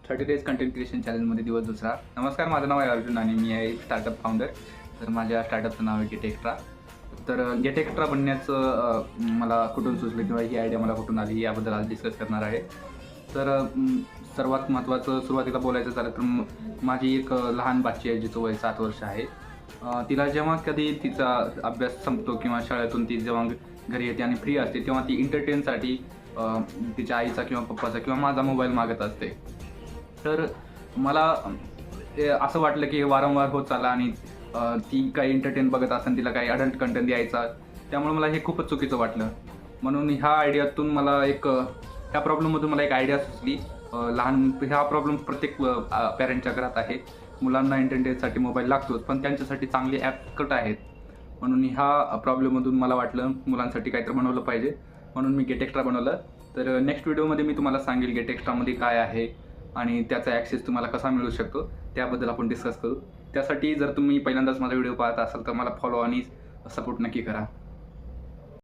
30 days content creation चॅनलमध्ये दिवस दुसरा. नमस्कार, माझं नाव आहे अर्जुन आणि मी आहे स्टार्टअप फाउंडर. तर माझ्या स्टार्टअपचं नाव आहे गेट एक्स्ट्रा. तर गेट एक्स्ट्रा बनण्याचं मला कुठून सुचलं किंवा ही आयडिया मला कुठून आली याबद्दल आज डिस्कस करणार आहे. तर सर्वात महत्त्वाचं सुरुवातीला बोलायचं झालं तर माझी एक लहान बाची आहे जिचं वय 7 वर्ष आहे. तिला जेव्हा कधी तिचा अभ्यास संपतो किंवा शाळेतून ती जेव्हा घरी येते आणि फ्री असते तेव्हा ती एंटरटेनसाठी तिच्या आईचा किंवा पप्पाचा किंवा माझा मोबाईल मागत असते. तर मला असं वाटलं की हे वारंवार होत चाललं आणि ती काही एंटरटेन बघत असताना तिला काही अडल्ट कंटेंट द्यायचा, त्यामुळे मला हे खूपच चुकीचं वाटलं. म्हणून ह्या आयडियातून मला ह्या प्रॉब्लेममधून मला एक आयडिया सुचली. हा प्रॉब्लेम प्रत्येक पॅरेंटच्या घरात आहे. मुलांना एंटरटेनसाठी मोबाईल लागतोच, पण त्यांच्यासाठी चांगले ॲप कट आहेत. म्हणून ह्या प्रॉब्लेममधून मला वाटलं मुलांसाठी काहीतरी बनवलं पाहिजे, म्हणून मी गेट एक्स्ट्रा बनवलं. तर नेक्स्ट व्हिडिओमध्ये मी तुम्हाला सांगेल गेट एक्स्ट्रामध्ये काय आहे आणि त्याचा ॲक्सेस तुम्हाला कसा मिळू शकतो त्याबद्दल आपण डिस्कस करू. त्यासाठी जर तुम्ही पहिल्यांदाच माझा व्हिडिओ पाहत असाल तर मला फॉलो आणि सपोर्ट नक्की करा.